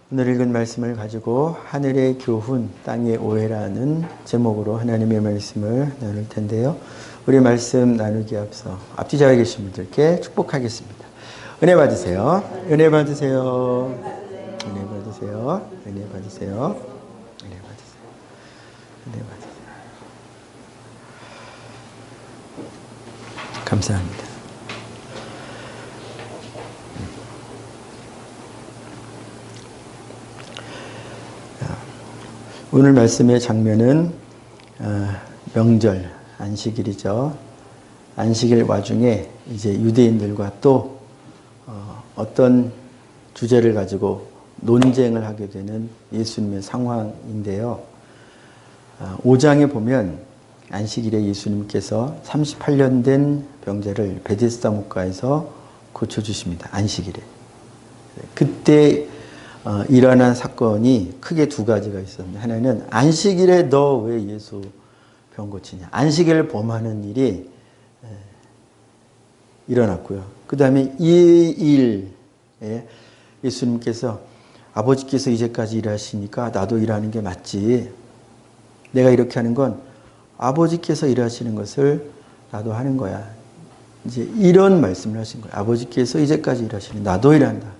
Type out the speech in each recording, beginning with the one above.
오늘 읽은 말씀을 가지고 하늘의 교훈, 땅의 오해라는 제목으로 하나님의 말씀을 나눌 텐데요. 우리 말씀 나누기 앞서 앞뒤 자리에 계신 분들께 축복하겠습니다. 은혜 받으세요. 은혜 받으세요. 은혜 받으세요. 은혜 받으세요. 은혜 받으세요. 은혜 받으세요. 감사합니다. 오늘 말씀의 장면은 명절, 안식일이죠. 안식일 와중에 이제 유대인들과 또 어떤 주제를 가지고 논쟁을 하게 되는 예수님의 상황인데요. 5장에 보면 안식일에 예수님께서 38년 된 병자를 베데스다 목가에서 고쳐주십니다. 안식일에. 그때 일어난 사건이 크게 두 가지가 있었는데, 하나는 안식일에 너 왜 예수 병 고치냐, 안식일을 범하는 일이 일어났고요. 그 다음에 이 일에 예수님께서 아버지께서 이제까지 일하시니까 나도 일하는 게 맞지, 내가 이렇게 하는 건 아버지께서 일하시는 것을 나도 하는 거야, 이제 이런 말씀을 하신 거예요. 아버지께서 이제까지 일하시니 나도 일한다.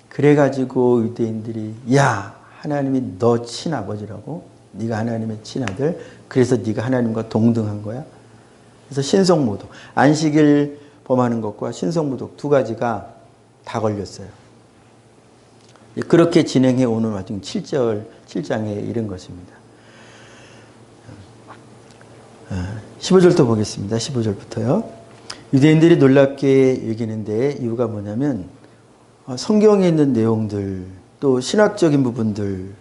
그래가지고 유대인들이, 야, 하나님이 너 친아버지라고? 네가 하나님의 친아들? 그래서 네가 하나님과 동등한 거야? 그래서 신성모독, 안식일 범하는 것과 신성모독 두 가지가 다 걸렸어요. 그렇게 진행해 오는 와중 7장에 이른 것입니다. 15절도 보겠습니다. 15절부터요. 유대인들이 놀랍게 여기는데 이유가 뭐냐면, 성경에 있는 내용들, 또 신학적인 부분들,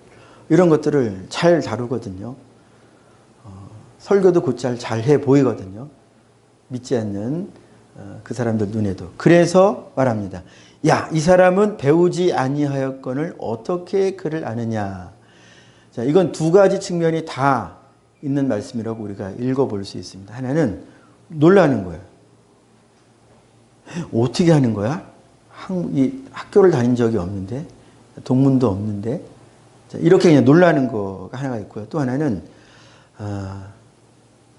이런 것들을 잘 다루거든요. 설교도 곧잘 해 보이거든요. 믿지 않는 그 사람들 눈에도. 그래서 말합니다. 야, 이 사람은 배우지 아니하였거늘 어떻게 그를 아느냐. 자, 이건 두 가지 측면이 다 있는 말씀이라고 우리가 읽어볼 수 있습니다. 하나는 놀라는 거예요. 어떻게 하는 거야? 학교를 다닌 적이 없는데, 동문도 없는데, 이렇게 그냥 놀라는 거가 하나가 있고요. 또 하나는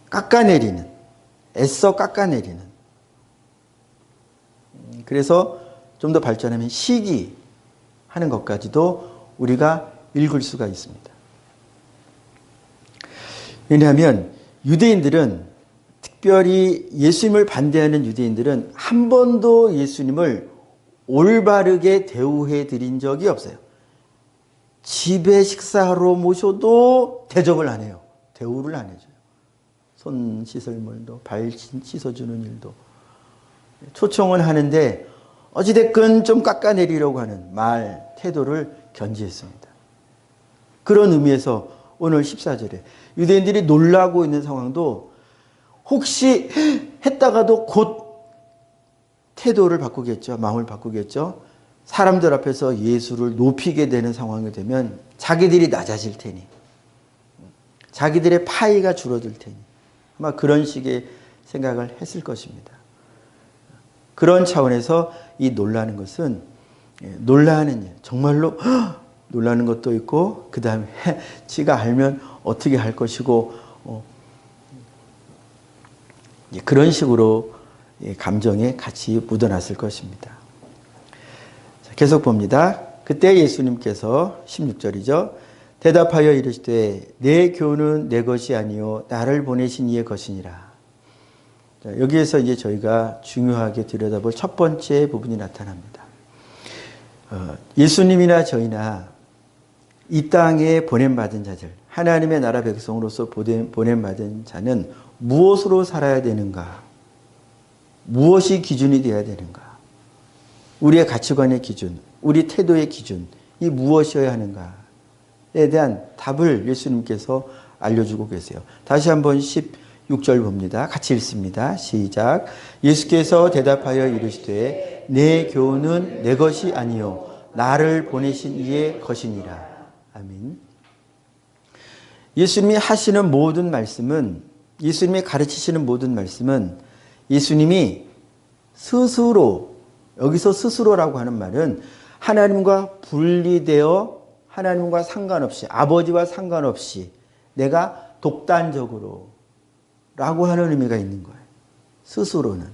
깎아내리는, 애써 깎아내리는. 그래서 좀 더 발전하면 시기하는 것까지도 우리가 읽을 수가 있습니다. 왜냐하면 유대인들은, 특별히 예수님을 반대하는 유대인들은 한 번도 예수님을 올바르게 대우해 드린 적이 없어요. 집에 식사하러 모셔도 대접을 안 해요. 대우를 안 해줘요. 손 씻을 물도, 발 씻어주는 일도. 초청을 하는데 어찌됐건 좀 깎아내리려고 하는 말, 태도를 견지했습니다. 그런 의미에서 오늘 14절에 유대인들이 놀라고 있는 상황도, 혹시 했다가도 곧 태도를 바꾸겠죠. 마음을 바꾸겠죠. 사람들 앞에서 예수를 높이게 되는 상황이 되면 자기들이 낮아질 테니, 자기들의 파이가 줄어들 테니, 아마 그런 식의 생각을 했을 것입니다. 그런 차원에서 이 놀라는 것은, 놀라는 일, 정말로 놀라는 것도 있고, 그 다음에 지가 알면 어떻게 할 것이고, 그런 식으로 감정에 같이 묻어났을 것입니다. 계속 봅니다. 그때 예수님께서 16절이죠. 대답하여 이르시되 내 교훈은 내 것이 아니요 나를 보내신 이의 것이니라. 여기에서 이제 저희가 중요하게 들여다볼 첫 번째 부분이 나타납니다. 예수님이나 저희나 이 땅에 보냄받은 자들, 하나님의 나라 백성으로서 보냄받은 자는 무엇으로 살아야 되는가? 무엇이 기준이 되어야 되는가? 우리의 가치관의 기준, 우리 태도의 기준, 이 무엇이어야 하는가에 대한 답을 예수님께서 알려주고 계세요. 다시 한번 16절 봅니다. 같이 읽습니다. 시작. 예수께서 대답하여 이르시되 내 교훈은 내 것이 아니요 나를 보내신 이의 것이니라. 아멘. 예수님이 하시는 모든 말씀은, 예수님이 가르치시는 모든 말씀은 예수님이 스스로, 여기서 스스로라고 하는 말은 하나님과 분리되어 하나님과 상관없이 아버지와 상관없이 내가 독단적으로 라고 하는 의미가 있는 거예요. 스스로는.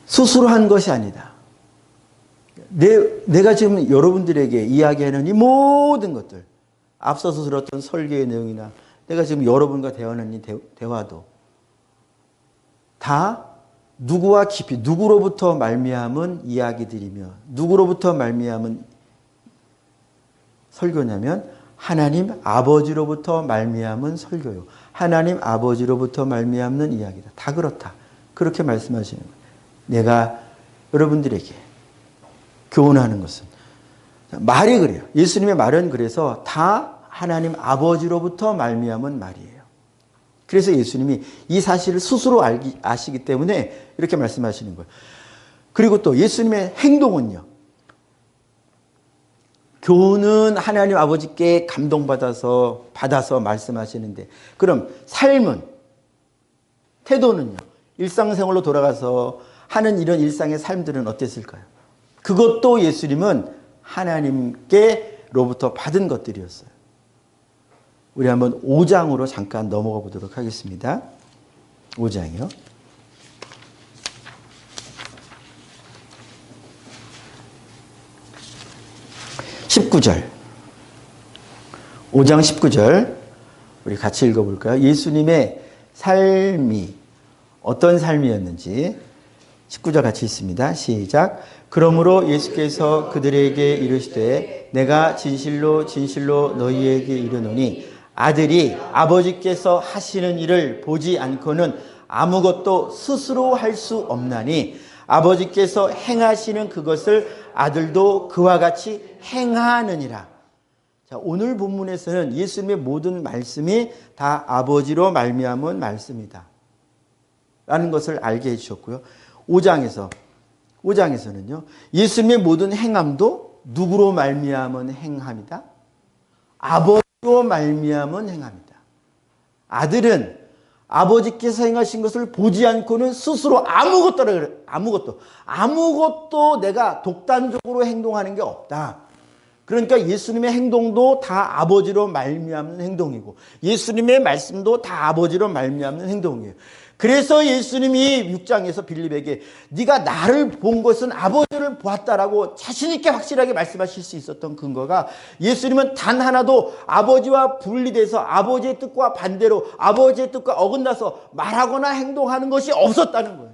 스스로 한 것이 아니다. 내가 지금 여러분들에게 이야기하는 이 모든 것들, 앞서서 들었던 설교의 내용이나 내가 지금 여러분과 대화하는 이 대화도 다 누구와 깊이, 누구로부터 말미암은 이야기들이며 누구로부터 말미암은 설교냐면 하나님 아버지로부터 말미암은 설교요. 하나님 아버지로부터 말미암는 이야기다. 다 그렇다. 그렇게 말씀하시는 거예요. 내가 여러분들에게 교훈하는 것은 말이 그래요. 예수님의 말은 그래서 다 하나님 아버지로부터 말미암은 말이에요. 그래서 예수님이 이 사실을 스스로 아시기 때문에 이렇게 말씀하시는 거예요. 그리고 또 예수님의 행동은요. 교훈은 하나님 아버지께 감동받아서 말씀하시는데 그럼 삶은, 태도는요. 일상생활로 돌아가서 하는 이런 일상의 삶들은 어땠을까요? 그것도 예수님은 하나님께로부터 받은 것들이었어요. 우리 한번 5장으로 잠깐 넘어가 보도록 하겠습니다. 5장이요. 19절. 5장 19절. 우리 같이 읽어볼까요? 예수님의 삶이 어떤 삶이었는지 19절 같이 있습니다. 시작. 그러므로 예수께서 그들에게 이르시되 내가 진실로 진실로 너희에게 이르노니 아들이 아버지께서 하시는 일을 보지 않고는 아무것도 스스로 할 수 없나니 아버지께서 행하시는 그것을 아들도 그와 같이 행하느니라. 자, 오늘 본문에서는 예수님의 모든 말씀이 다 아버지로 말미암은 말씀이다 라는 것을 알게 해주셨고요. 5장에서는요. 예수님의 모든 행함도 누구로 말미암은 행함이다? 아버지로 말미암은 행함이다. 아들은 아버지께서 행하신 것을 보지 않고는 스스로 아무것도 내가 독단적으로 행동하는 게 없다. 그러니까 예수님의 행동도 다 아버지로 말미암는 행동이고 예수님의 말씀도 다 아버지로 말미암는 행동이에요. 그래서 예수님이 6장에서 빌립에게 네가 나를 본 것은 아버지를 보았다라고 자신 있게 확실하게 말씀하실 수 있었던 근거가 예수님은 단 하나도 아버지와 분리돼서 아버지의 뜻과 반대로 아버지의 뜻과 어긋나서 말하거나 행동하는 것이 없었다는 거예요.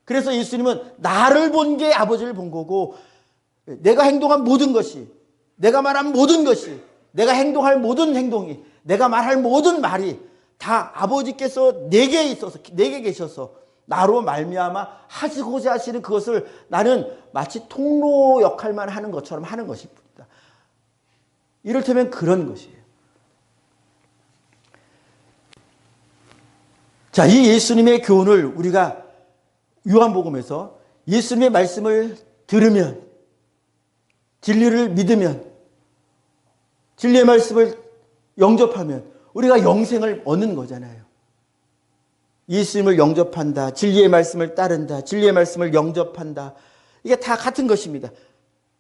그래서 예수님은 나를 본 게 아버지를 본 거고 내가 행동한 모든 것이, 내가 말한 모든 것이, 내가 행동할 모든 행동이, 내가 말할 모든 말이 다 아버지께서 내게 계셔서 나로 말미암아 하시고자 하시는 그것을 나는 마치 통로 역할만 하는 것처럼 하는 것입니다. 이를테면 그런 것이에요. 자, 이 예수님의 교훈을 우리가 요한복음에서 예수님의 말씀을 들으면, 진리를 믿으면, 진리의 말씀을 영접하면 우리가 영생을 얻는 거잖아요. 예수님을 영접한다. 진리의 말씀을 따른다. 진리의 말씀을 영접한다. 이게 다 같은 것입니다.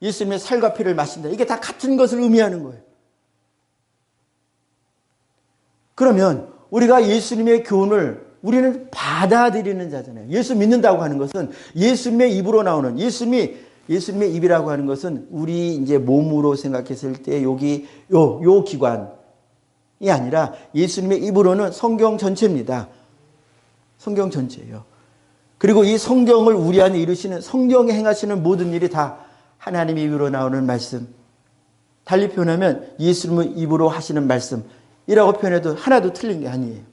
예수님의 살과 피를 마신다. 이게 다 같은 것을 의미하는 거예요. 그러면 우리가 예수님의 교훈을 우리는 받아들이는 자잖아요. 예수 믿는다고 하는 것은 예수님의 입으로 나오는 예수님의 입이라고 하는 것은 우리 이제 몸으로 생각했을 때 여기 요 기관이 아니라 예수님의 입으로는 성경 전체입니다. 성경 전체예요. 그리고 이 성경을 우리 안에 이루시는 성경에 행하시는 모든 일이 다 하나님의 입으로 나오는 말씀. 달리 표현하면 예수님의 입으로 하시는 말씀이라고 표현해도 하나도 틀린 게 아니에요.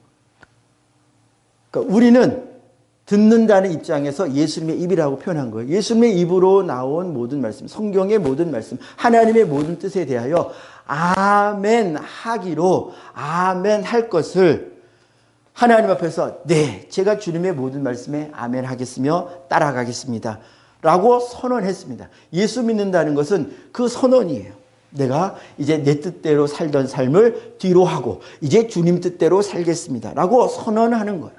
그러니까 우리는 듣는다는 입장에서 예수님의 입이라고 표현한 거예요. 예수님의 입으로 나온 모든 말씀, 성경의 모든 말씀, 하나님의 모든 뜻에 대하여 아멘 하기로 아멘 할 것을 하나님 앞에서 네, 제가 주님의 모든 말씀에 아멘 하겠으며 따라가겠습니다 라고 선언했습니다. 예수 믿는다는 것은 그 선언이에요. 내가 이제 내 뜻대로 살던 삶을 뒤로 하고 이제 주님 뜻대로 살겠습니다 라고 선언하는 거예요.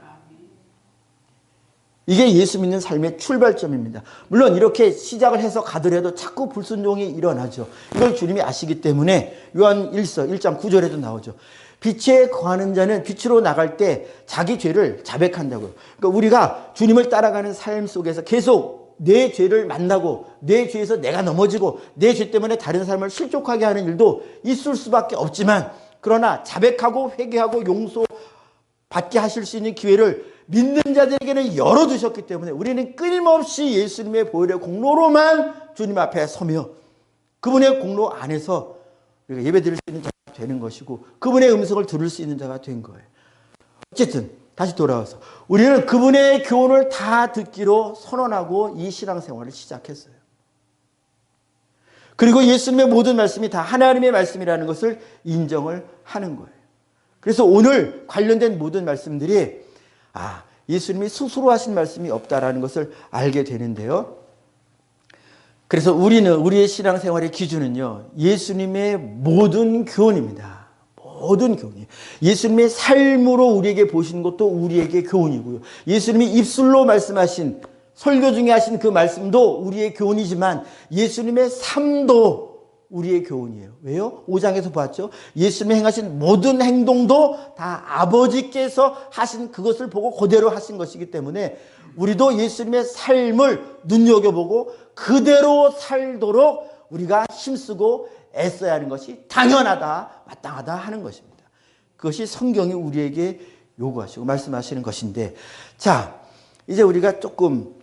이게 예수 믿는 삶의 출발점입니다. 물론 이렇게 시작을 해서 가더라도 자꾸 불순종이 일어나죠. 이걸 주님이 아시기 때문에 요한 1장 9절에도 나오죠. 빛에 거하는 자는 빛으로 나갈 때 자기 죄를 자백한다고요. 그러니까 우리가 주님을 따라가는 삶 속에서 계속 내 죄를 만나고 내 죄에서 내가 넘어지고 내 죄 때문에 다른 사람을 실족하게 하는 일도 있을 수밖에 없지만, 그러나 자백하고 회개하고 용서받게 하실 수 있는 기회를 믿는 자들에게는 열어두셨기 때문에 우리는 끊임없이 예수님의 보혈의 공로로만 주님 앞에 서며 그분의 공로 안에서 우리가 예배드릴 수 있는 자가 되는 것이고 그분의 음성을 들을 수 있는 자가 된 거예요. 어쨌든 다시 돌아와서 우리는 그분의 교훈을 다 듣기로 선언하고 이 신앙생활을 시작했어요. 그리고 예수님의 모든 말씀이 다 하나님의 말씀이라는 것을 인정을 하는 거예요. 그래서 오늘 관련된 모든 말씀들이 예수님이 스스로 하신 말씀이 없다라는 것을 알게 되는데요. 그래서 우리의 신앙생활의 기준은요, 예수님의 모든 교훈입니다. 모든 교훈이에요. 예수님의 삶으로 우리에게 보신 것도 우리에게 교훈이고요. 예수님이 입술로 말씀하신 설교 중에 하신 그 말씀도 우리의 교훈이지만 예수님의 삶도 우리의 교훈이에요. 왜요? 5장에서 봤죠. 예수님이 행하신 모든 행동도 다 아버지께서 하신 그것을 보고 그대로 하신 것이기 때문에 우리도 예수님의 삶을 눈여겨보고 그대로 살도록 우리가 힘쓰고 애써야 하는 것이 당연하다, 마땅하다 하는 것입니다. 그것이 성경이 우리에게 요구하시고 말씀하시는 것인데, 자, 이제 우리가 조금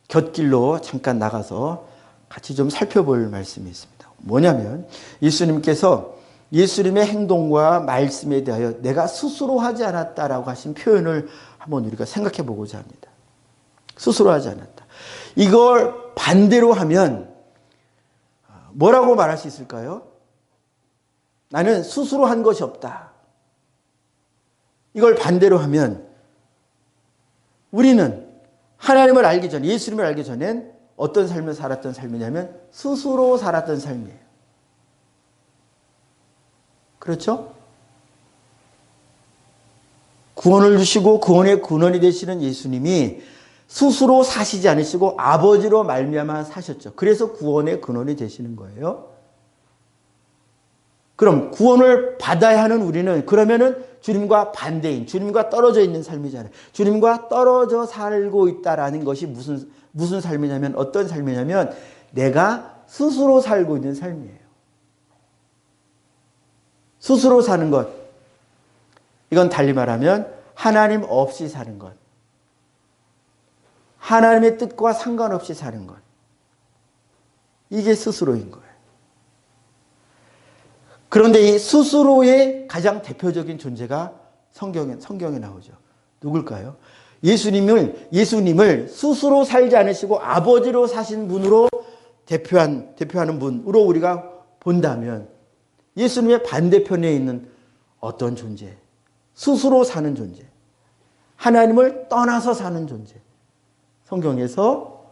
곁길로 잠깐 나가서 같이 좀 살펴볼 말씀이 있습니다. 뭐냐면 예수님께서 예수님의 행동과 말씀에 대하여 내가 스스로 하지 않았다라고 하신 표현을 한번 우리가 생각해 보고자 합니다. 스스로 하지 않았다. 이걸 반대로 하면 뭐라고 말할 수 있을까요? 나는 스스로 한 것이 없다. 이걸 반대로 하면 우리는 하나님을 알기 전, 예수님을 알기 전엔 어떤 삶을 살았던 삶이냐면 스스로 살았던 삶이에요. 그렇죠? 구원을 주시고 구원의 근원이 되시는 예수님이 스스로 사시지 않으시고 아버지로 말미암아 사셨죠. 그래서 구원의 근원이 되시는 거예요. 그럼 구원을 받아야 하는 우리는 그러면은 주님과 반대인, 주님과 떨어져 있는 삶이잖아요. 주님과 떨어져 살고 있다라는 것이 무슨 삶이냐면, 어떤 삶이냐면 내가 스스로 살고 있는 삶이에요. 스스로 사는 것. 이건 달리 말하면 하나님 없이 사는 것. 하나님의 뜻과 상관없이 사는 것. 이게 스스로인 거예요. 그런데 이 스스로의 가장 대표적인 존재가 성경에 나오죠. 누굴까요? 예수님을 스스로 살지 않으시고 아버지로 사신 분으로 대표하는 분으로 우리가 본다면 예수님의 반대편에 있는 어떤 존재, 스스로 사는 존재, 하나님을 떠나서 사는 존재, 성경에서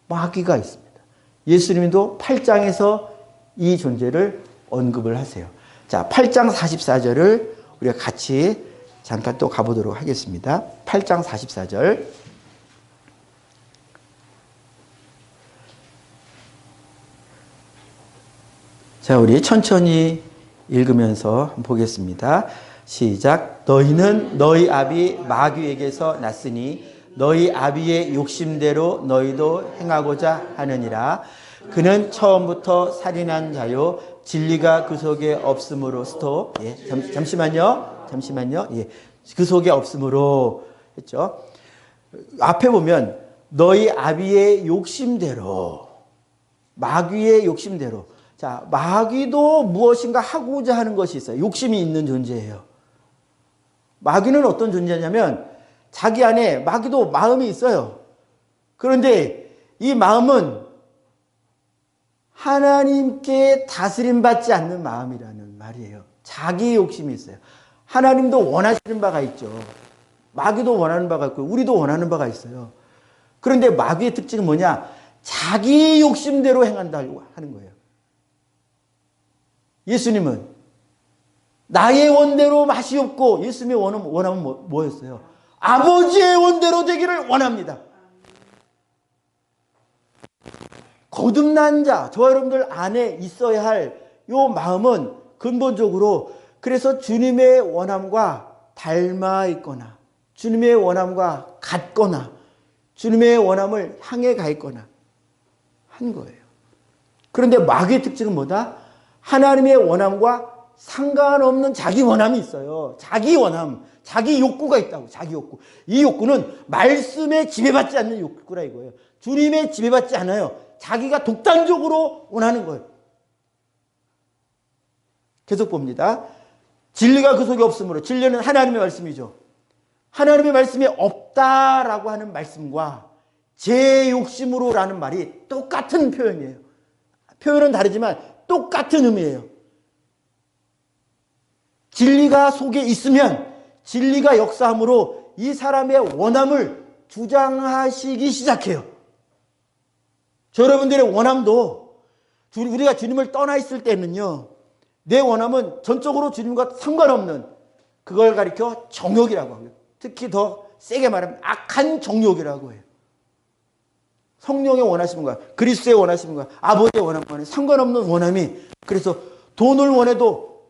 마귀가 있습니다. 예수님도 8장에서 이 존재를 언급을 하세요. 자, 8장 44절을 우리가 같이 잠깐 또 가보도록 하겠습니다. 8장 44절. 자, 우리 천천히 읽으면서 보겠습니다. 시작. 너희는 너희 아비 마귀에게서 났으니 너희 아비의 욕심대로 너희도 행하고자 하느니라. 그는 처음부터 살인한 자요 진리가 그 속에 없으므로 스톱. 예, 잠시만요. 예, 그 속에 없으므로 했죠. 앞에 보면 너희 아비의 욕심대로, 마귀의 욕심대로. 자, 마귀도 무엇인가 하고자 하는 것이 있어요. 욕심이 있는 존재예요. 마귀는 어떤 존재냐면 자기 안에 마귀도 마음이 있어요. 그런데 이 마음은 하나님께 다스림받지 않는 마음이라는 말이에요. 자기 욕심이 있어요. 하나님도 원하시는 바가 있죠. 마귀도 원하는 바가 있고 우리도 원하는 바가 있어요. 그런데 마귀의 특징은 뭐냐? 자기 욕심대로 행한다고 하는 거예요. 예수님은 나의 원대로 맛이 없고, 예수님의 원함은 뭐였어요? 아버지의 원대로 되기를 원합니다. 거듭난 자, 저와 여러분들 안에 있어야 할 요 마음은 근본적으로 그래서 주님의 원함과 닮아 있거나 주님의 원함과 같거나 주님의 원함을 향해 가 있거나 한 거예요. 그런데 마귀의 특징은 뭐다? 하나님의 원함과 상관없는 자기 원함이 있어요. 자기 원함, 자기 욕구가 있다고. 자기 욕구. 이 욕구는 말씀에 지배받지 않는 욕구라 이거예요. 주님의 지배받지 않아요. 자기가 독단적으로 원하는 거예요. 계속 봅니다. 진리가 그 속에 없으므로, 진리는 하나님의 말씀이죠. 하나님의 말씀이 없다라고 하는 말씀과 제 욕심으로라는 말이 똑같은 표현이에요. 표현은 다르지만 똑같은 의미예요. 진리가 속에 있으면 진리가 역사함으로 이 사람의 원함을 주장하시기 시작해요. 저 여러분들의 원함도 우리가 주님을 떠나 있을 때는요, 내 원함은 전적으로 주님과 상관없는 그걸 가리켜 정욕이라고 하고요. 특히 더 세게 말하면 악한 정욕이라고 해요. 성령의 원하시는 거야. 그리스도의 원하시는 거야. 아버지의 원함과는 상관없는 원함이, 그래서 돈을 원해도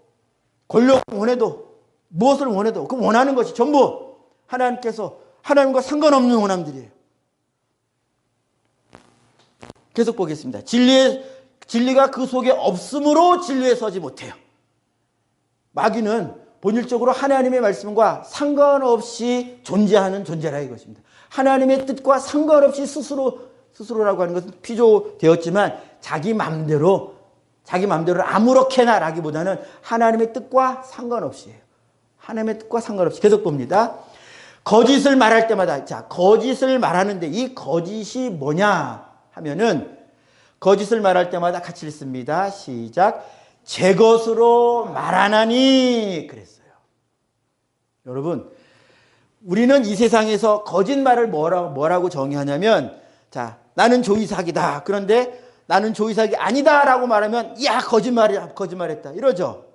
권력을 원해도 무엇을 원해도 그 원하는 것이 전부 하나님께서 하나님과 상관없는 원함들이에요. 계속 보겠습니다. 진리가 그 속에 없으므로 진리에 서지 못해요. 마귀는 본질적으로 하나님의 말씀과 상관없이 존재하는 존재라 이것입니다. 하나님의 뜻과 상관없이 스스로라고 하는 것은 피조되었지만 자기 마음대로 아무렇게나 라기보다는 하나님의 뜻과 상관없이에요. 하나님의 뜻과 상관없이. 계속 봅니다. 거짓을 말할 때마다, 자, 거짓을 말하는데 이 거짓이 뭐냐 하면은, 거짓을 말할 때마다 같이 읽습니다. 시작. 제 것으로 말하나니 그랬어요. 여러분, 우리는 이 세상에서 거짓말을 뭐라고 정의하냐면, 자, 나는 조이삭이다. 그런데 나는 조이삭이 아니다라고 말하면, 야, 거짓말했다. 이러죠.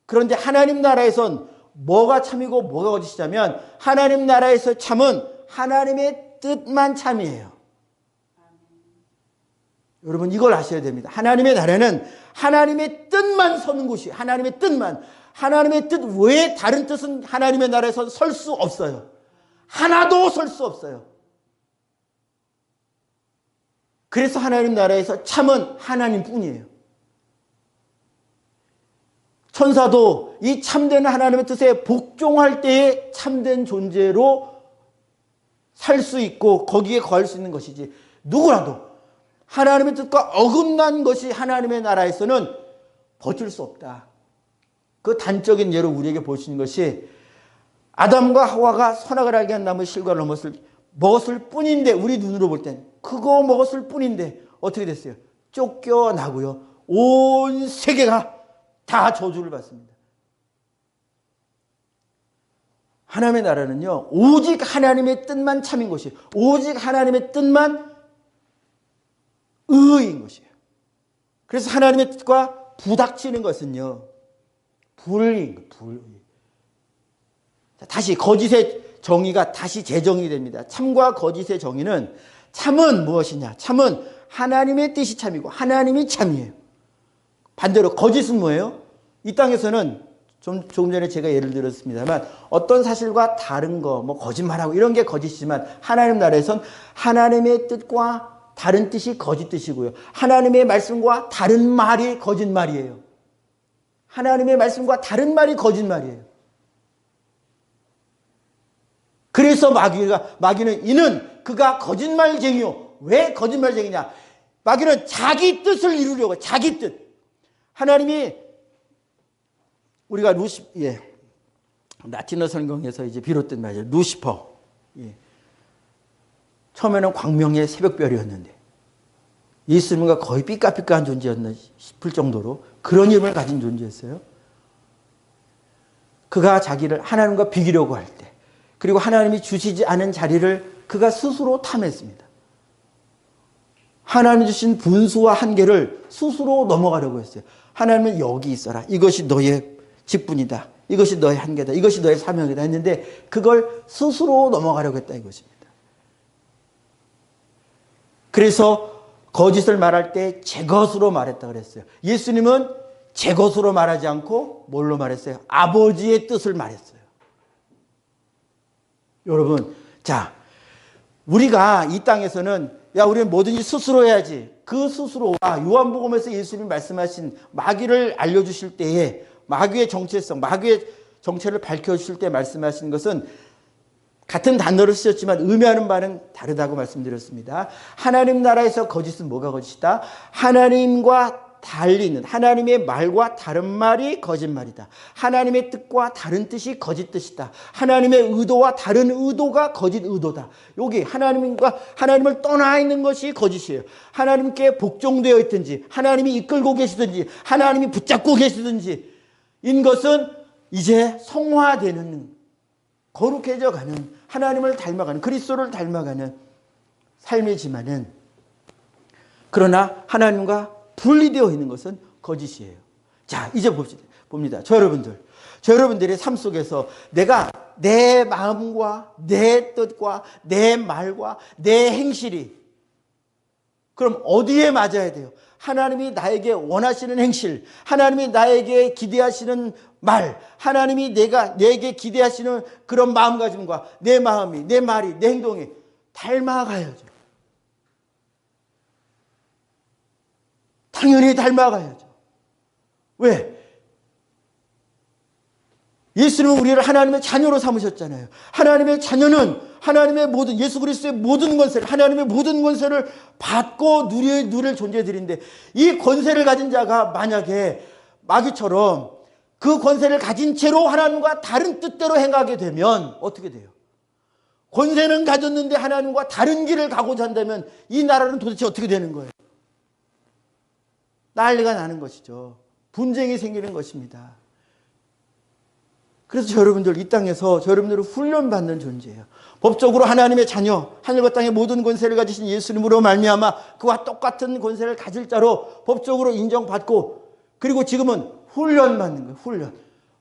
그런데 하나님 나라에선 뭐가 참이고 뭐가 거짓이냐면, 하나님 나라에서 참은 하나님의 뜻만 참이에요. 여러분, 이걸 아셔야 됩니다. 하나님의 나라는 하나님의 뜻만 서는 곳이, 하나님의 뜻만. 하나님의 뜻 외에 다른 뜻은 하나님의 나라에서 설 수 없어요. 하나도 설 수 없어요. 그래서 하나님 나라에서 참은 하나님뿐이에요. 천사도 이 참된 하나님의 뜻에 복종할 때에 참된 존재로 살 수 있고 거기에 거할 수 있는 것이지, 누구라도 하나님의 뜻과 어긋난 것이 하나님의 나라에서는 버틸 수 없다. 그 단적인 예로 우리에게 보시는 것이, 아담과 하와가 선악을 알게 한 나무 실과를 먹었을 뿐인데, 우리 눈으로 볼 땐 그거 먹었을 뿐인데 어떻게 됐어요? 쫓겨나고요. 온 세계가 다 저주를 받습니다. 하나님의 나라는요, 오직 하나님의 뜻만 참인 것이에요. 오직 하나님의 뜻만 의인 것이에요. 그래서 하나님의 뜻과 부닥치는 것은요, 불의인 거예요. 다시 거짓의 정의가 다시 재정의됩니다. 참과 거짓의 정의는, 참은 무엇이냐? 참은 하나님의 뜻이 참이고 하나님이 참이에요. 반대로 거짓은 뭐예요? 이 땅에서는 조금 전에 제가 예를 들었습니다만, 어떤 사실과 다른 거, 거짓말하고 이런 게 거짓이지만, 하나님 나라에선 하나님의 뜻과 다른 뜻이 거짓 뜻이고요. 하나님의 말씀과 다른 말이 거짓말이에요. 하나님의 말씀과 다른 말이 거짓말이에요. 그래서 마귀는 이는 그가 거짓말쟁이요. 왜 거짓말쟁이냐? 마귀는 자기 뜻을 이루려고, 자기 뜻. 하나님이, 우리가 라틴어 성경에서 이제 비롯된 말이죠. 루시퍼. 처음에는 광명의 새벽별이었는데 예수님과 거의 삐까삐까한 존재였나 싶을 정도로 그런 이름을 가진 존재였어요. 그가 자기를 하나님과 비기려고 할 때, 그리고 하나님이 주시지 않은 자리를 그가 스스로 탐했습니다. 하나님 주신 분수와 한계를 스스로 넘어가려고 했어요. 하나님은 여기 있어라. 이것이 너의 직분이다. 이것이 너의 한계다. 이것이 너의 사명이다 했는데 그걸 스스로 넘어가려고 했다 이것입니다. 그래서 거짓을 말할 때 제 것으로 말했다 그랬어요. 예수님은 제 것으로 말하지 않고 뭘로 말했어요? 아버지의 뜻을 말했어요. 여러분, 자, 우리가 이 땅에서는 야, 우리는 뭐든지 스스로 해야지. 그 스스로와 요한복음에서 예수님이 말씀하신 마귀를 알려주실 때에 마귀의 정체성, 마귀의 정체를 밝혀주실 때 말씀하신 것은 같은 단어를 쓰셨지만 의미하는 바는 다르다고 말씀드렸습니다. 하나님 나라에서 거짓은 뭐가 거짓이다? 하나님과 달리 있는 하나님의 말과 다른 말이 거짓말이다. 하나님의 뜻과 다른 뜻이 거짓 뜻이다. 하나님의 의도와 다른 의도가 거짓 의도다. 여기 하나님을 떠나 있는 것이 거짓이에요. 하나님께 복종되어 있든지 하나님이 이끌고 계시든지 하나님이 붙잡고 계시든지 인 것은 이제 성화되는 거룩해져 가는 하나님을 닮아가는 그리스도를 닮아가는 삶이지만은 그러나 하나님과 분리되어 있는 것은 거짓이에요. 자, 이제 봅니다. 여러분들의 삶 속에서 내가 내 마음과 내 뜻과 내 말과 내 행실이 그럼 어디에 맞아야 돼요? 하나님이 나에게 원하시는 행실, 하나님이 나에게 기대하시는 말, 하나님이 내게 기대하시는 그런 마음가짐과 내 마음이, 내 말이, 내 행동이 닮아가야죠. 당연히 닮아가야죠. 왜? 예수님은 우리를 하나님의 자녀로 삼으셨잖아요. 하나님의 자녀는 하나님의 모든 예수 그리스도의 모든 권세를 하나님의 모든 권세를 받고 누릴 존재들인데 이 권세를 가진 자가 만약에 마귀처럼 그 권세를 가진 채로 하나님과 다른 뜻대로 행하게 되면 어떻게 돼요? 권세는 가졌는데 하나님과 다른 길을 가고자 한다면 이 나라는 도대체 어떻게 되는 거예요? 난리가 나는 것이죠. 분쟁이 생기는 것입니다. 그래서 여러분들 이 땅에서 여러분들은 훈련받는 존재예요. 법적으로 하나님의 자녀, 하늘과 땅의 모든 권세를 가지신 예수님으로 말미암아 그와 똑같은 권세를 가질 자로 법적으로 인정받고 그리고 지금은 훈련받는 거예요. 훈련.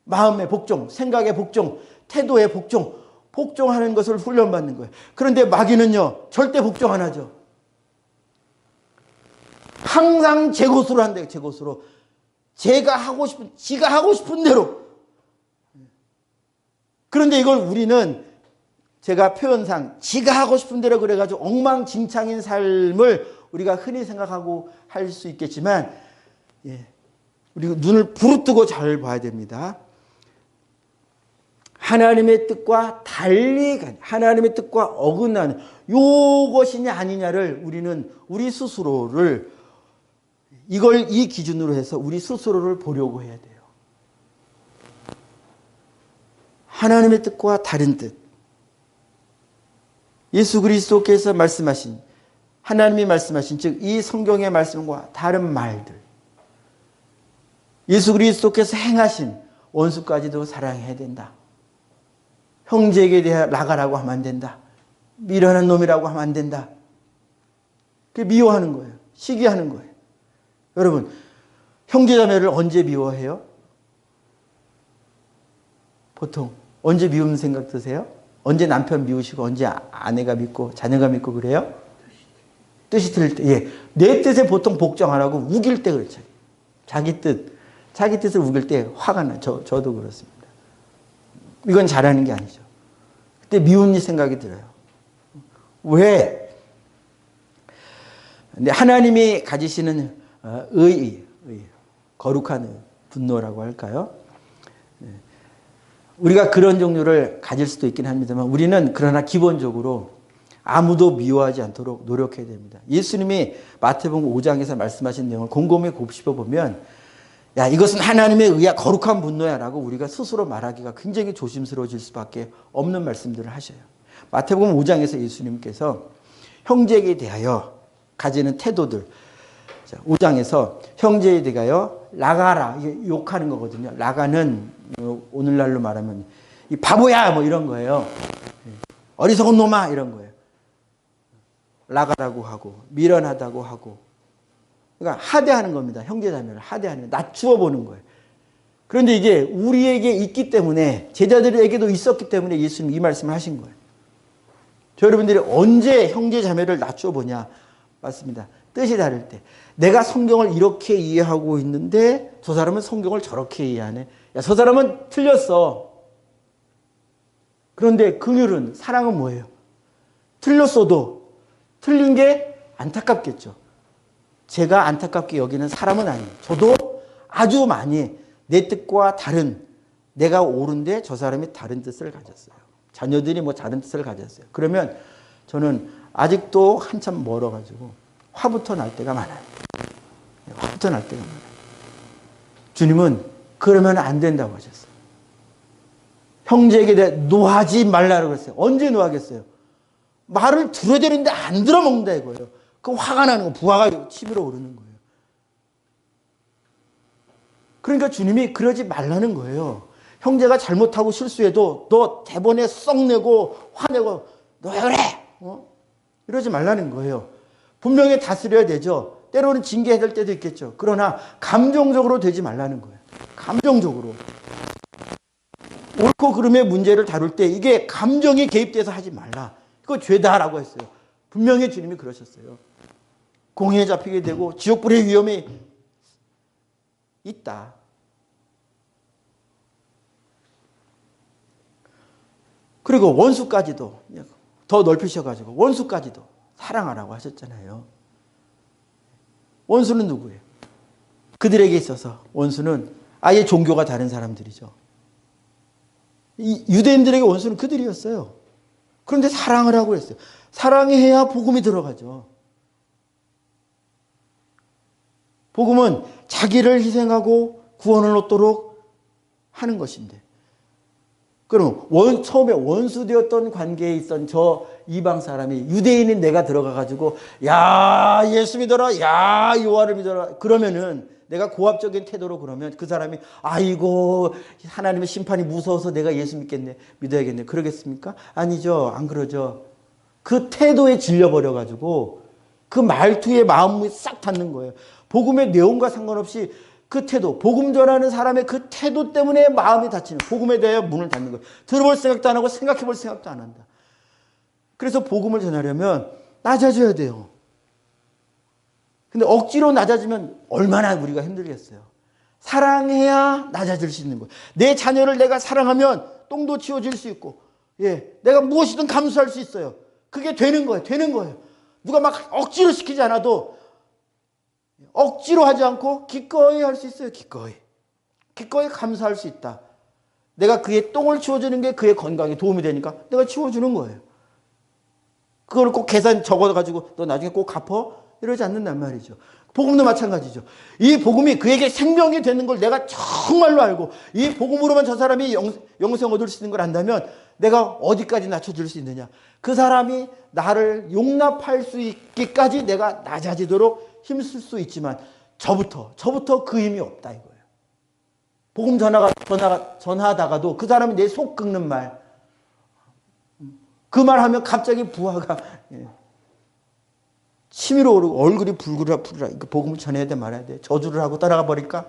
마음의 복종, 생각의 복종, 태도의 복종, 복종하는 것을 훈련받는 거예요. 그런데 마귀는요, 절대 복종 안 하죠. 항상 제 것으로 한대요. 제 것으로. 지가 하고 싶은 대로. 그런데 이걸 우리는 제가 표현상 지가 하고 싶은 대로 그래가지고 엉망진창인 삶을 우리가 흔히 생각하고 할 수 있겠지만 우리가 눈을 부릅뜨고 잘 봐야 됩니다. 하나님의 뜻과 달리 하나님의 뜻과 어긋나는 이것이냐 아니냐를 우리는 우리 스스로를 이 기준으로 해서 우리 스스로를 보려고 해야 돼요. 하나님의 뜻과 다른 뜻. 예수 그리스도께서 말씀하신 하나님이 말씀하신 즉 이 성경의 말씀과 다른 말들. 예수 그리스도께서 행하신 원수까지도 사랑해야 된다. 형제에게 대해 나가라고 하면 안 된다. 미련한 놈이라고 하면 안 된다. 그게 미워하는 거예요. 시기하는 거예요. 여러분, 형제자매를 언제 미워해요? 보통 언제 미운 생각 드세요? 언제 남편 미우시고 언제 아내가 밉고 자녀가 밉고 그래요? 뜻이 틀릴 때. 예. 내 뜻에 보통 복종하라고 우길 때 그렇죠. 자기 뜻을 우길 때 화가 나. 저도 그렇습니다. 이건 잘하는 게 아니죠. 그때 미운 생각이 들어요. 왜? 근데 하나님이 가지시는 거룩한 분노라고 할까요? 우리가 그런 종류를 가질 수도 있긴 합니다만 우리는 그러나 기본적으로 아무도 미워하지 않도록 노력해야 됩니다. 예수님이 마태복음 5장에서 말씀하신 내용을 곰곰이 곱씹어 보면 야, 이것은 하나님의 의야 거룩한 분노야 라고 우리가 스스로 말하기가 굉장히 조심스러워질 수밖에 없는 말씀들을 하셔요. 마태복음 5장에서 예수님께서 형제에게 대하여 가지는 태도들 5장에서 형제에 대하여 라가라 욕하는 거거든요. 라가는 오늘날로 말하면 이 바보야 뭐 이런 거예요. 어리석은 놈아 이런 거예요. 라가라고 하고 미련하다고 하고 그러니까 하대하는 겁니다. 형제자매를 하대하는 낮추어 보는 거예요. 그런데 이게 우리에게 있기 때문에, 제자들에게도 있었기 때문에 예수님이 이 말씀을 하신 거예요. 저 여러분들이 언제 형제 자매를 낮춰보냐? 맞습니다. 뜻이 다를 때. 내가 성경을 이렇게 이해하고 있는데 저 사람은 성경을 저렇게 이해하네. 야, 저 사람은 틀렸어. 그런데 긍휼은, 사랑은 뭐예요? 틀렸어도 틀린 게 안타깝겠죠. 제가 안타깝게 여기는 사람은 아니에요. 저도 아주 많이 내 뜻과 다른, 내가 옳은데 저 사람이 다른 뜻을 가졌어요. 자녀들이 뭐 다른 뜻을 가졌어요. 그러면 저는 아직도 한참 멀어가지고 화부터 날 때가 많아요. 화부터 날 때가 많아요. 주님은 그러면 안 된다고 하셨어요. 형제에게 대해 노하지 말라고 그랬어요. 언제 노하겠어요? 말을 들어야 되는데 안 들어먹는다 이거예요. 그 화가 나는 거, 부하가 치밀어 오르는 거예요. 그러니까 주님이 그러지 말라는 거예요. 형제가 잘못하고 실수해도 너 대본에 썩내고 화내고 너 왜 그래? 이러지 말라는 거예요. 분명히 다스려야 되죠. 때로는 징계해야 될 때도 있겠죠. 그러나 감정적으로 되지 말라는 거예요. 감정적으로. 옳고 그름의 문제를 다룰 때 이게 감정이 개입돼서 하지 말라. 이거 죄다라고 했어요. 분명히 주님이 그러셨어요. 공회에 잡히게 되고 지옥불의 위험이 있다. 그리고 원수까지도 더 넓히셔가지고 원수까지도 사랑하라고 하셨잖아요. 원수는 누구예요? 그들에게 있어서 원수는 아예 종교가 다른 사람들이죠. 이 유대인들에게 원수는 그들이었어요. 그런데 사랑을 하고 했어요. 사랑해야 복음이 들어가죠. 복음은 자기를 희생하고 구원을 얻도록 하는 것인데, 그럼 처음에 원수되었던 관계에 있던 저 이방 사람이 유대인인 내가 들어가가지고 야 예수 믿어라, 야 여호와를 믿어라 그러면은, 내가 고압적인 태도로 그러면 그 사람이 아이고 하나님의 심판이 무서워서 내가 예수 믿어야겠네 그러겠습니까? 아니죠. 안 그러죠. 그 태도에 질려버려가지고 그 말투에 마음이 싹 닿는 거예요. 복음의 내용과 상관없이 그 태도, 복음 전하는 사람의 그 태도 때문에 마음이 닫히는, 복음에 대해 문을 닫는 거예요. 들어볼 생각도 안 하고 생각해 볼 생각도 안 한다. 그래서 복음을 전하려면 낮아져야 돼요. 근데 억지로 낮아지면 얼마나 우리가 힘들겠어요. 사랑해야 낮아질 수 있는 거예요. 내 자녀를 내가 사랑하면 똥도 치워질 수 있고, 내가 무엇이든 감수할 수 있어요. 그게 되는 거예요. 되는 거예요. 누가 막 억지로 시키지 않아도, 억지로 하지 않고 기꺼이 할 수 있어요. 기꺼이 감사할 수 있다. 내가 그의 똥을 치워주는 게 그의 건강에 도움이 되니까 내가 치워주는 거예요. 그걸 꼭 계산 적어가지고 너 나중에 꼭 갚어? 이러지 않는단 말이죠. 복음도 마찬가지죠. 이 복음이 그에게 생명이 되는 걸 내가 정말로 알고 이 복음으로만 저 사람이 영생 얻을 수 있는 걸 안다면 내가 어디까지 낮춰줄 수 있느냐. 그 사람이 나를 용납할 수 있기까지 내가 낮아지도록 힘쓸 수 있지만 저부터 그 힘이 없다 이거예요. 복음 전하다가도 그 사람이 내 속 긁는 말, 그 말하면 갑자기 부하가 치밀어 오르고 얼굴이 붉으라. 복음을 전해야 돼 말아야 돼. 저주를 하고 따라가 버릴까?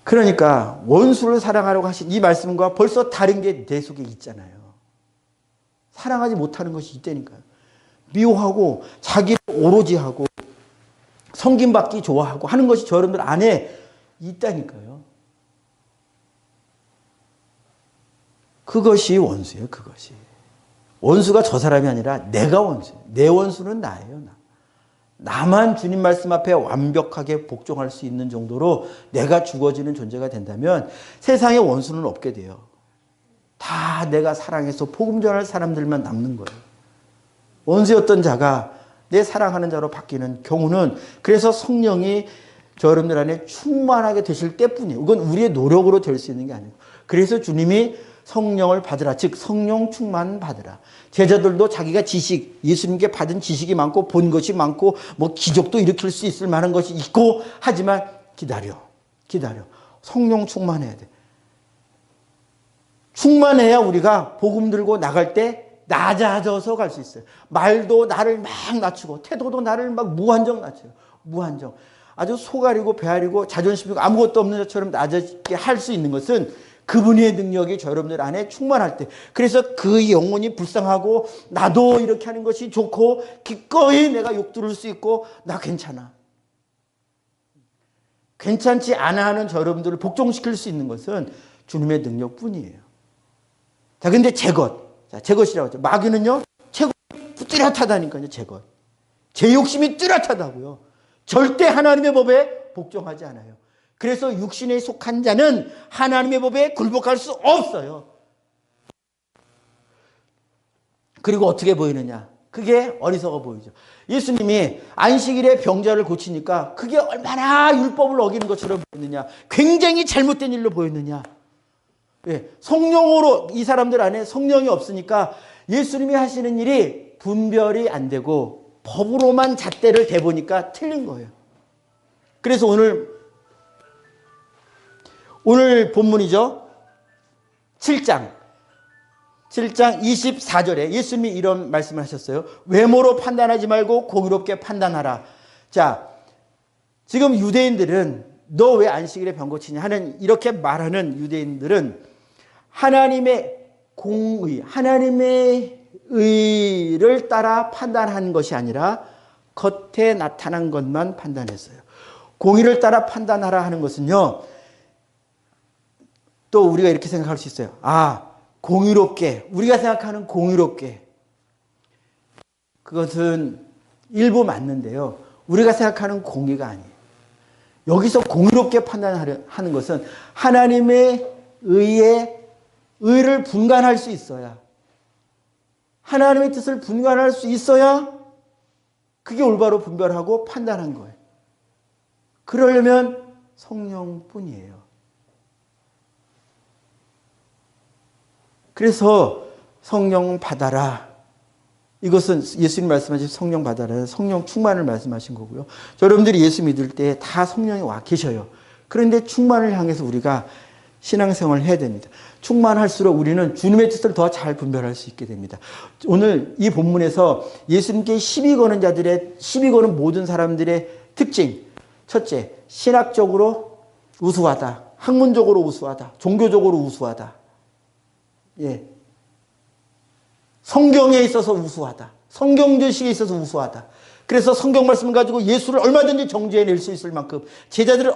그러니까 원수를 사랑하라고 하신 이 말씀과 벌써 다른 게 내 속에 있잖아요. 사랑하지 못하는 것이 있다니까요. 미워하고 자기를 오로지 하고 섬김받기 좋아하고 하는 것이 저 여러분들 안에 있다니까요. 그것이 원수예요. 그것이. 원수가 저 사람이 아니라 내가 원수예요. 내 원수는 나예요. 나만 주님 말씀 앞에 완벽하게 복종할 수 있는 정도로 내가 죽어지는 존재가 된다면 세상에 원수는 없게 돼요. 다 내가 사랑해서 복음 전할 사람들만 남는 거예요. 원수였던 자가 내 사랑하는 자로 바뀌는 경우는, 그래서 성령이 저 여러분들 안에 충만하게 되실 때뿐이에요. 이건 우리의 노력으로 될 수 있는 게 아니고, 그래서 주님이 성령을 받으라, 즉 성령 충만 받으라. 제자들도 자기가 예수님께 받은 지식이 많고 본 것이 많고 뭐 기적도 일으킬 수 있을 만한 것이 있고 하지만 기다려. 성령 충만해야 돼. 충만해야 우리가 복음 들고 나갈 때 낮아져서 갈 수 있어요. 말도 나를 막 낮추고 태도도 나를 막 무한정 낮춰요. 무한정. 아주 속아리고 배아리고 자존심이고 아무것도 없는 것처럼 낮아지게 할 수 있는 것은 그분의 능력이 저 여러분들 안에 충만할 때. 그래서 그 영혼이 불쌍하고 나도 이렇게 하는 것이 좋고 기꺼이 내가 욕 들을 수 있고 나 괜찮아. 괜찮지 않아 하는 저 여러분들을 복종시킬 수 있는 것은 주님의 능력뿐이에요. 자, 근데 제 것. 자, 제 것이라고 하죠. 마귀는요, 제 것이 뚜렷하다니까요, 제 것. 제 욕심이 뚜렷하다고요. 절대 하나님의 법에 복종하지 않아요. 그래서 육신에 속한 자는 하나님의 법에 굴복할 수 없어요. 그리고 어떻게 보이느냐? 그게 어리석어 보이죠. 예수님이 안식일에 병자를 고치니까 그게 얼마나 율법을 어기는 것처럼 보였느냐? 굉장히 잘못된 일로 보였느냐? 예, 성령으로 이 사람들 안에 성령이 없으니까 예수님이 하시는 일이 분별이 안 되고 법으로만 잣대를 대보니까 틀린 거예요. 그래서 오늘 본문이죠. 7장 24절에 예수님이 이런 말씀을 하셨어요. 외모로 판단하지 말고 공의롭게 판단하라. 자, 지금 유대인들은 너 왜 안식일에 병 고치냐 하는 이렇게 말하는 유대인들은 하나님의 공의, 하나님의 의를 따라 판단하는 것이 아니라 겉에 나타난 것만 판단했어요. 공의를 따라 판단하라 하는 것은요, 또 우리가 이렇게 생각할 수 있어요. 아, 공의롭게, 우리가 생각하는 공의롭게. 그것은 일부 맞는데요. 우리가 생각하는 공의가 아니에요. 여기서 공의롭게 판단하는 것은 하나님의 의를 분간할 수 있어야, 하나님의 뜻을 분간할 수 있어야 그게 올바로 분별하고 판단한 거예요. 그러려면 성령뿐이에요. 그래서 성령 받아라. 이것은 예수님 말씀하신 성령 받아라. 성령 충만을 말씀하신 거고요. 여러분들이 예수 믿을 때 다 성령이 와 계셔요. 그런데 충만을 향해서 우리가 신앙생활을 해야 됩니다. 충만할수록 우리는 주님의 뜻을 더 잘 분별할 수 있게 됩니다. 오늘 이 본문에서 예수님께 시비 거는 자들의, 시비 거는 모든 사람들의 특징. 첫째, 신학적으로 우수하다. 학문적으로 우수하다. 종교적으로 우수하다. 예. 성경에 있어서 우수하다. 성경 지식에 있어서 우수하다. 그래서 성경 말씀을 가지고 예수를 얼마든지 정죄해낼 수 있을 만큼, 제자들을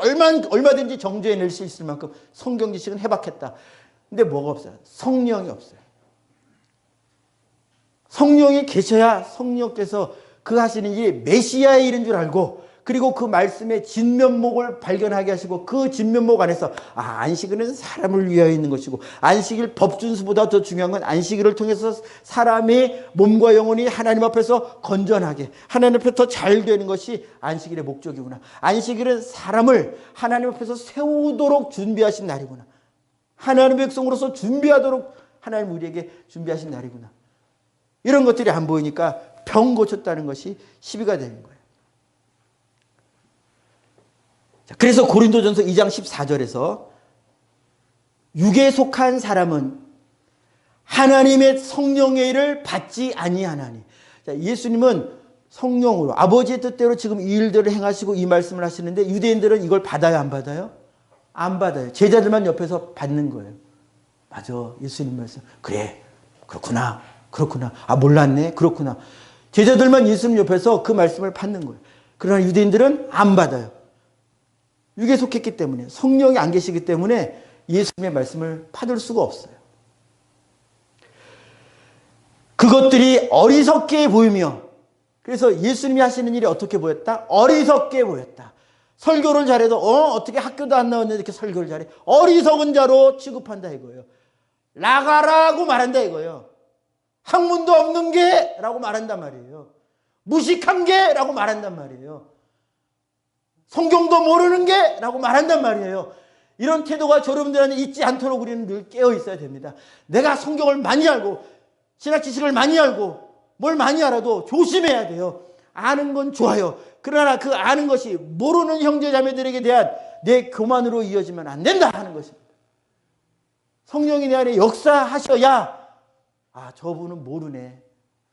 얼마든지 정죄해낼 수 있을 만큼 성경 지식은 해박했다. 근데 뭐가 없어요? 성령이 없어요. 성령이 계셔야 성령께서 그 하시는 일이 메시아의 일인 줄 알고, 그리고 그 말씀의 진면목을 발견하게 하시고, 그 진면목 안에서 안식일은 사람을 위하여 있는 것이고, 안식일 법준수보다 더 중요한 건 안식일을 통해서 사람의 몸과 영혼이 하나님 앞에서 건전하게, 하나님 앞에 더 잘 되는 것이 안식일의 목적이구나. 안식일은 사람을 하나님 앞에서 세우도록 준비하신 날이구나. 하나님의 백성으로서 준비하도록 하나님 우리에게 준비하신 날이구나. 이런 것들이 안 보이니까 병 고쳤다는 것이 시비가 되는 거예요. 그래서 고린도전서 2장 14절에서 육에 속한 사람은 하나님의 성령의 일을 받지 아니하나니. 예수님은 성령으로 아버지의 뜻대로 지금 이 일들을 행하시고 이 말씀을 하시는데, 유대인들은 이걸 받아요, 안 받아요? 안 받아요. 제자들만 옆에서 받는 거예요. 맞아, 예수님 말씀. 그래, 그렇구나, 그렇구나. 몰랐네, 그렇구나. 제자들만 예수님 옆에서 그 말씀을 받는 거예요. 그러나 유대인들은 안 받아요. 육에 속했기 때문에, 성령이 안 계시기 때문에 예수님의 말씀을 받을 수가 없어요. 그것들이 어리석게 보이며, 그래서 예수님이 하시는 일이 어떻게 보였다? 어리석게 보였다. 설교를 잘해도 어떻게 학교도 안 나왔는데 이렇게 설교를 잘해? 어리석은 자로 취급한다 이거예요. 나가라고 말한다 이거예요. 학문도 없는 게 라고 말한단 말이에요. 무식한 게 라고 말한단 말이에요. 성경도 모르는 게 라고 말한단 말이에요. 이런 태도가 여러분들한테 있지 않도록 우리는 늘 깨어 있어야 됩니다. 내가 성경을 많이 알고 신학 지식을 많이 알고 뭘 많이 알아도 조심해야 돼요. 아는 건 좋아요. 그러나 그 아는 것이 모르는 형제 자매들에게 대한 내 교만으로 이어지면 안 된다 하는 것입니다. 성령이 내 안에 역사하셔야 아, 저분은 모르네.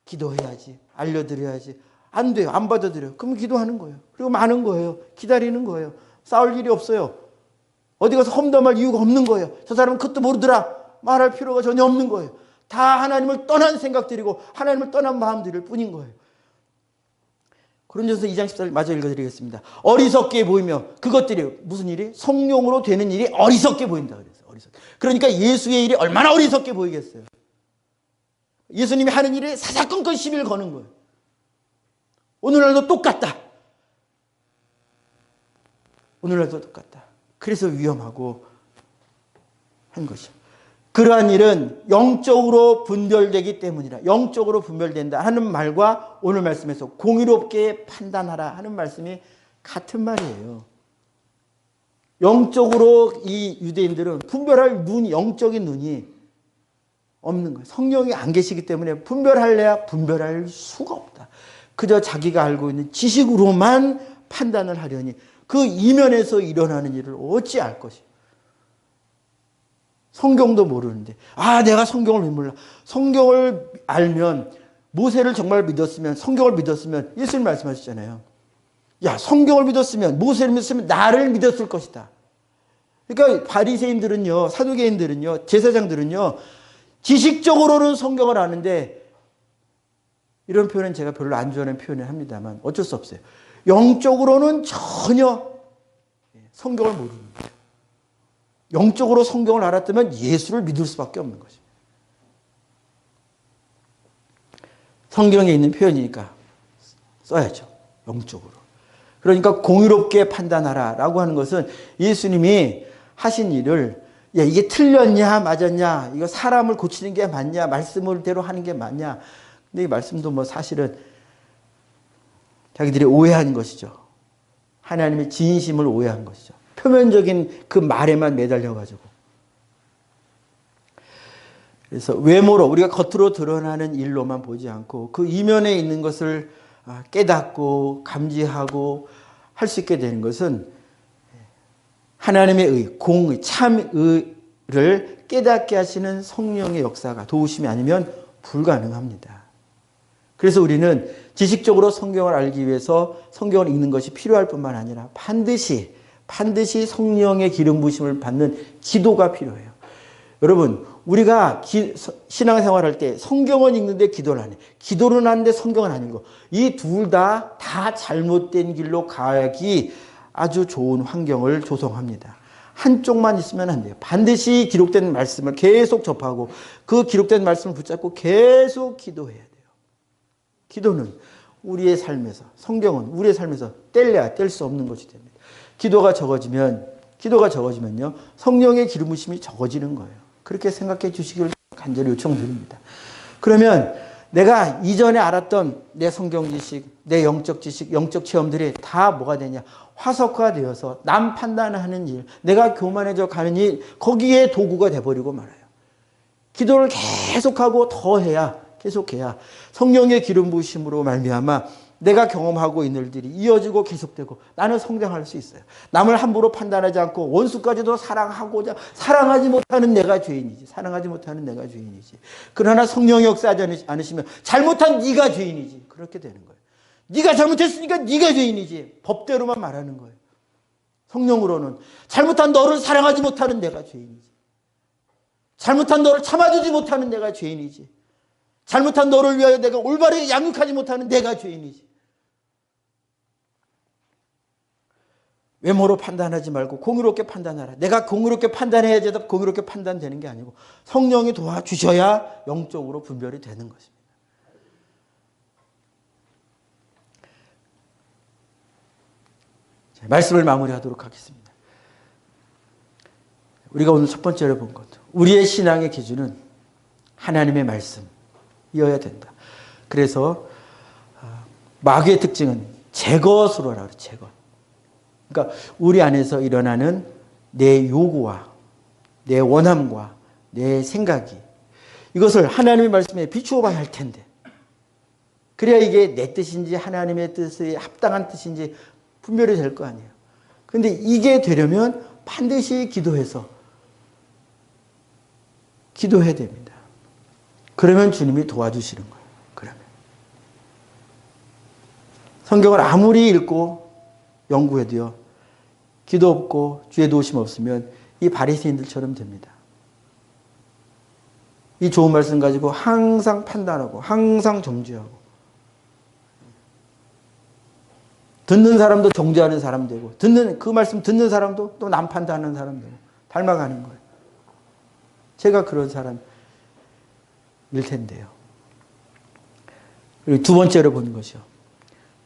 기도해야지. 알려드려야지. 안 돼요. 안 받아들여요. 그럼 기도하는 거예요. 그리고 많은 거예요. 기다리는 거예요. 싸울 일이 없어요. 어디 가서 험담할 이유가 없는 거예요. 저 사람은 그것도 모르더라. 말할 필요가 전혀 없는 거예요. 다 하나님을 떠난 생각들이고 하나님을 떠난 마음들일 뿐인 거예요. 고린도전서 2장 14절 마저 읽어드리겠습니다. 어리석게 보이며 그것들이 무슨 일이? 성령으로 되는 일이 어리석게 보인다 그랬어요. 어리석게. 그러니까 예수의 일이 얼마나 어리석게 보이겠어요. 예수님이 하는 일에 사사건건 시비를 거는 거예요. 오늘날도 똑같다. 오늘날도 똑같다. 그래서 위험하고 한 것이죠. 그러한 일은 영적으로 분별되기 때문이라. 영적으로 분별된다 하는 말과 오늘 말씀에서 공의롭게 판단하라 하는 말씀이 같은 말이에요. 영적으로 이 유대인들은 분별할 눈이, 영적인 눈이 없는 거예요. 성령이 안 계시기 때문에 분별할래야 분별할 수가 없다. 그저 자기가 알고 있는 지식으로만 판단을 하려니 그 이면에서 일어나는 일을 어찌 알 것이에요. 성경도 모르는데, 아, 내가 성경을 왜 몰라? 성경을 알면, 모세를 정말 믿었으면, 성경을 믿었으면, 예수님 말씀하셨잖아요. 야, 성경을 믿었으면, 모세를 믿었으면 나를 믿었을 것이다. 그러니까 바리새인들은요, 사두개인들은요, 제사장들은요, 지식적으로는 성경을 아는데, 이런 표현은 제가 별로 안 좋아하는 표현을 합니다만 어쩔 수 없어요. 영적으로는 전혀 성경을 모르는 거예요. 영적으로 성경을 알았다면 예수를 믿을 수밖에 없는 거죠. 성경에 있는 표현이니까 써야죠. 영적으로. 그러니까 공의롭게 판단하라 라고 하는 것은 예수님이 하신 일을, 야, 이게 틀렸냐 맞았냐, 이거 사람을 고치는 게 맞냐, 말씀대로 하는 게 맞냐. 근데 이 말씀도 뭐 사실은 자기들이 오해한 것이죠. 하나님의 진심을 오해한 것이죠. 표면적인 그 말에만 매달려가지고. 그래서 외모로, 우리가 겉으로 드러나는 일로만 보지 않고 그 이면에 있는 것을 깨닫고 감지하고 할 수 있게 되는 것은 하나님의 의, 공의, 참의를 깨닫게 하시는 성령의 역사가, 도우심이 아니면 불가능합니다. 그래서 우리는 지식적으로 성경을 알기 위해서 성경을 읽는 것이 필요할 뿐만 아니라 반드시 성령의 기름 부으심을 받는 기도가 필요해요. 여러분, 우리가 신앙생활할 때 성경은 읽는데 기도를 안 해. 기도는 하는데 성경은 안 읽어. 이 둘 다 잘못된 길로 가기 아주 좋은 환경을 조성합니다. 한쪽만 있으면 안 돼요. 반드시 기록된 말씀을 계속 접하고 그 기록된 말씀을 붙잡고 계속 기도해야 돼요. 기도는 우리의 삶에서, 성경은 우리의 삶에서 뗄래야 뗄 수 없는 것이 됩니다. 기도가 적어지면요, 성령의 기름 부으심이 적어지는 거예요. 그렇게 생각해 주시기를 간절히 요청드립니다. 그러면 내가 이전에 알았던 내 성경 지식, 내 영적 지식, 영적 체험들이 다 뭐가 되냐? 화석화되어서 남 판단하는 일, 내가 교만해져 가는 일, 거기에 도구가 돼버리고 말아요. 기도를 계속하고 계속해야 성령의 기름 부으심으로 말미암아 내가 경험하고 있는 일들이 이어지고 계속되고 나는 성장할 수 있어요. 남을 함부로 판단하지 않고 원수까지도 사랑하지 못하는 내가 죄인이지. 그러나 성령이 역사하지 않으시면 잘못한 네가 죄인이지. 그렇게 되는 거예요. 네가 잘못했으니까 네가 죄인이지. 법대로만 말하는 거예요. 성령으로는 잘못한 너를 사랑하지 못하는 내가 죄인이지. 잘못한 너를 참아주지 못하는 내가 죄인이지. 잘못한 너를 위하여 내가 올바르게 양육하지 못하는 내가 죄인이지. 외모로 판단하지 말고 공의롭게 판단하라. 내가 공의롭게 판단해야지 공의롭게 판단되는 게 아니고 성령이 도와주셔야 영적으로 분별이 되는 것입니다. 자, 말씀을 마무리하도록 하겠습니다. 우리가 오늘 첫 번째로 본 것, 우리의 신앙의 기준은 하나님의 말씀이어야 된다. 그래서 마귀의 특징은 제거수로라 그래요. 제거. 그러니까 우리 안에서 일어나는 내 요구와 내 원함과 내 생각이, 이것을 하나님의 말씀에 비추어 봐야 할 텐데, 그래야 이게 내 뜻인지 하나님의 뜻에 합당한 뜻인지 분별이 될 거 아니에요. 그런데 이게 되려면 반드시 기도해야 됩니다. 그러면 주님이 도와주시는 거예요. 그러면 성경을 아무리 읽고 연구해도요, 기도 없고 주의 도우심 없으면 이 바리새인들처럼 됩니다. 이 좋은 말씀 가지고 항상 판단하고 항상 정죄하고, 듣는 사람도 정죄하는 사람 되고, 그 말씀 듣는 사람도 또 남 판단하는 사람 되고, 닮아가는 거예요. 제가 그런 사람일 텐데요. 그리고 두 번째로 보는 것이요.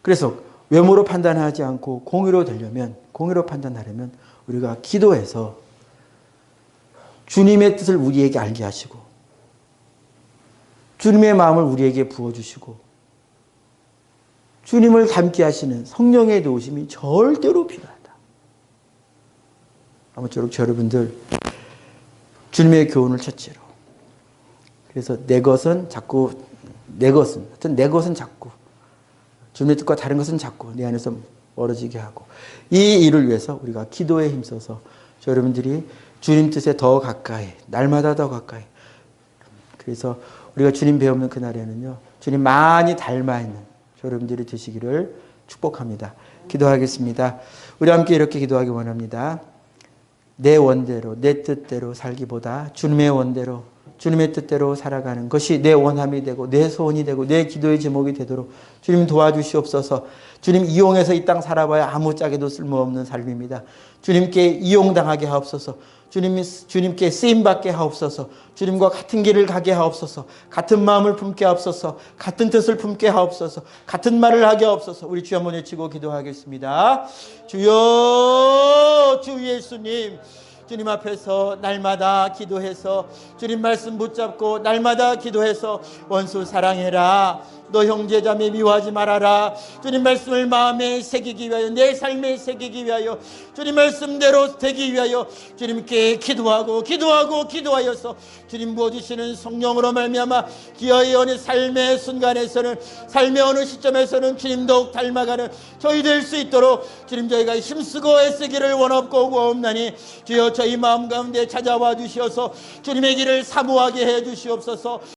그래서 외모로 판단하지 않고 공의로 판단하려면 우리가 기도해서 주님의 뜻을 우리에게 알게 하시고, 주님의 마음을 우리에게 부어주시고, 주님을 닮게 하시는 성령의 도우심이 절대로 필요하다. 아무쪼록 여러분들 주님의 교훈을 첫째로. 그래서 내 것은 자꾸 주님의 뜻과 다른 것은 자꾸 내 안에서 멀어지게 하고, 이 일을 위해서 우리가 기도에 힘써서 여러분들이 주님 뜻에 더 가까이, 날마다 더 가까이. 그래서 우리가 주님 배우는 그날에는요, 주님 많이 닮아 있는 여러분들이 되시기를 축복합니다. 기도하겠습니다. 우리 함께 이렇게 기도하기 원합니다. 내 원대로, 내 뜻대로 살기보다 주님의 원대로, 주님의 뜻대로 살아가는 것이 내 원함이 되고 내 소원이 되고 내 기도의 제목이 되도록 주님 도와주시옵소서. 주님 이용해서 이 땅 살아봐야 아무짝에도 쓸모없는 삶입니다. 주님께 이용당하게 하옵소서. 주님께 쓰임받게 하옵소서. 주님과 같은 길을 가게 하옵소서. 같은 마음을 품게 하옵소서. 같은 뜻을 품게 하옵소서. 같은 말을 하게 하옵소서. 우리 주 한번 외치고 기도하겠습니다. 주여, 주 예수님, 주님 앞에서 날마다 기도해서 주님 말씀 붙잡고 날마다 기도해서 원수 사랑해라, 너 형제자매 미워하지 말아라, 주님 말씀을 마음에 새기기 위하여, 내 삶에 새기기 위하여, 주님 말씀대로 되기 위하여 주님께 기도하여서 주님 부어주시는 성령으로 말미암아 기어의 어느 삶의 순간에서는, 삶의 어느 시점에서는 주님 더욱 닮아가는 저희 될 수 있도록 주님 저희가 힘쓰고 애쓰기를 원없고 구하옵나니 주여 저희 마음 가운데 찾아와 주시어서 주님의 길을 사모하게 해 주시옵소서.